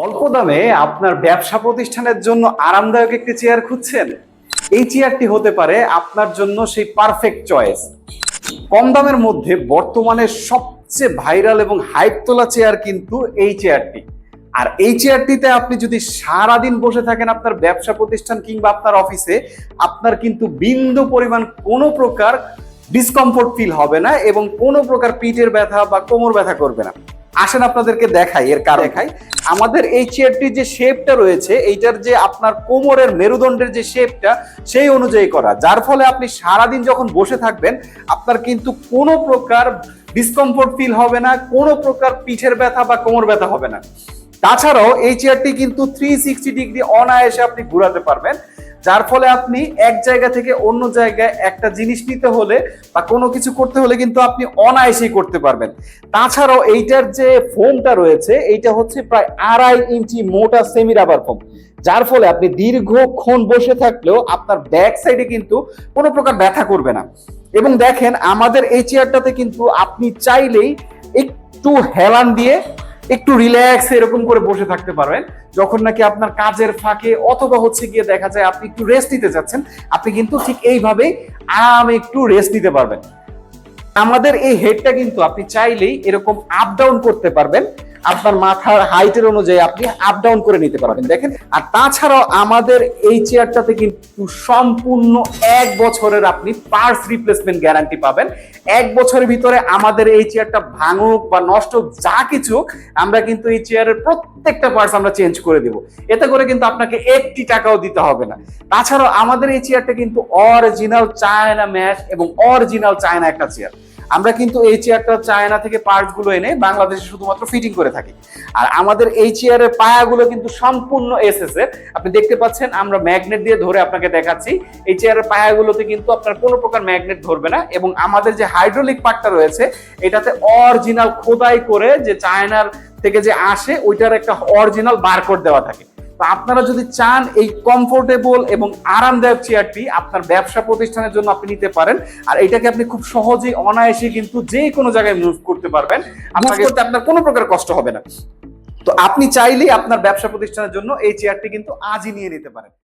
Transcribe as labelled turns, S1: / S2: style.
S1: অল্প দামে আপনার ব্যবসা প্রতিষ্ঠানের জন্য আরামদায়ক একটি চেয়ার খুঁজছেন? এই চেয়ারটি হতে পারে আপনার জন্য সেই পারফেক্ট চয়েস। কম দামের মধ্যে বর্তমানে সবচেয়ে ভাইরাল এবং হাইপ তোলা চেয়ার কিন্তু এই চেয়ারটি। আর এই চেয়ারটিতে আপনি যদি সারাদিন বসে থাকেন আপনার ব্যবসা প্রতিষ্ঠান কিংবা আপনার অফিসে, আপনার কিন্তু বিন্দু পরিমাণ কোনো প্রকার ডিসকমফোর্ট ফিল হবে না এবং কোনো প্রকার পিঠের ব্যথা বা কোমর ব্যথা করবে না। আসেন আপনাদেরকে দেখাই এর কারণ। দেখাই আমাদের এই চেয়ারটির যে শেপটা রয়েছে, এইটার যে আপনার কোমরের মেরুদণ্ডের যে শেপটা সেই অনুযায়ী করা, যার ফলে আপনি সারাদিন যখন বসে থাকবেন আপনার কিন্তু কোনো প্রকার ডিসকমফোর্ট ফিল হবে না, কোনো প্রকার পিঠের ব্যথা বা কোমর ব্যথা হবে না। তাছাড়াও এই চেয়ারটি কিন্তু 360 ডিগ্রি অনায়াসে আপনি ঘোরাতে পারবেন, যার ফলে আপনি এক জায়গা থেকে অন্য জায়গায় একটা জিনিস নিতে হলে বা কোনো কিছু করতে হলে কিন্তু আপনি অনায়াসেই করতে পারবেন। তাছাড়াও এইটার যে ফোমটা রয়েছে এইটা হচ্ছে প্রায় 2.5 ইঞ্চি মোটা সেমি রাবার ফোম, যার ফলে আপনি দীর্ঘক্ষণ বসে থাকলেও আপনার ব্যাক সাইডে কিন্তু কোনো প্রকার ব্যথা করবে না। এবং দেখেন আমাদের এই চেয়ারটাতে কিন্তু আপনি চাইলেই একটু হেলান দিয়ে একটু রিল্যাক্স এরকম করে বসে থাকতে পারবেন, যখন নাকি আপনার কাজের ফাঁকে অথবা হচ্ছে গিয়ে দেখা যায় আপনি একটু রেস্ট নিতে চাচ্ছেন, আপনি কিন্তু ঠিক এইভাবেই আরামে একটু রেস্ট নিতে পারবেন। আমাদের এই হেডটা কিন্তু আপনি চাইলেই এরকম আপ ডাউন করতে পারবেন, আপনার মাথার হাইটের অনুযায়ী আপনি আপ ডাউন করে নিতে পারবেন। দেখেন, আর তাছাড়াও আমাদের এই চেয়ারটাতে কিন্তু সম্পূর্ণ 1 বছরের আপনি পার্টস রিপ্লেসমেন্ট গ্যারান্টি পাবেন। 1 বছরের ভিতরে আমাদের এই চেয়ারটা ভাঙুক বা নষ্ট যা কিছু, আমরা কিন্তু এই চেয়ারের প্রত্যেকটা পার্টস আমরা চেঞ্জ করে দেব। এতে করে কিন্তু আপনাকে 1টি টাকাও দিতে হবে না। তাছাড়াও আমাদের এই চেয়ারটা কিন্তু অরিজিনাল চায়না ম্যাশ এবং অরিজিনাল চায়না একটা চেয়ার। আমরা কিন্তু এই চেয়ারটা চায়না থেকে পার্টস গুলো এনে বাংলাদেশে শুধুমাত্র ফিটিং করে থাকি। আর আমাদের এই চেয়ারের পায়াগুলো কিন্তু সম্পূর্ণ এসএস এর। আপনি দেখতে পাচ্ছেন, আমরা ম্যাগনেট দিয়ে ধরে আপনাকে দেখাচ্ছি। এই চেয়ারের পায়াগুলোতে কিন্তু আপনার কোনো প্রকার ম্যাগনেট ধরবে না। এবং আমাদের যে হাইড্রোলিক পার্টটা রয়েছে এটাতে অরিজিনাল খোদাই করে যে চায়নার থেকে যে আসে ওইটার একটা অরিজিনাল বারকোড দেওয়া থাকে। তো আপনারা যদি চান এই কমফোর্টেবল এবং আরামদায়ক চেয়ারটি আপনার ব্যবসা প্রতিষ্ঠানের জন্য আপনি নিতে পারেন। আর এটাকে আপনি খুব সহজেই অনায়াসে কিন্তু যে কোনো জায়গায় মুভ করতে পারবেন, আপনার কোনো প্রকার কষ্ট হবে না। তো আপনি চাইলেই আপনার ব্যবসা প্রতিষ্ঠানের জন্য এই চেয়ারটি কিন্তু আজই নিয়ে নিতে পারেন।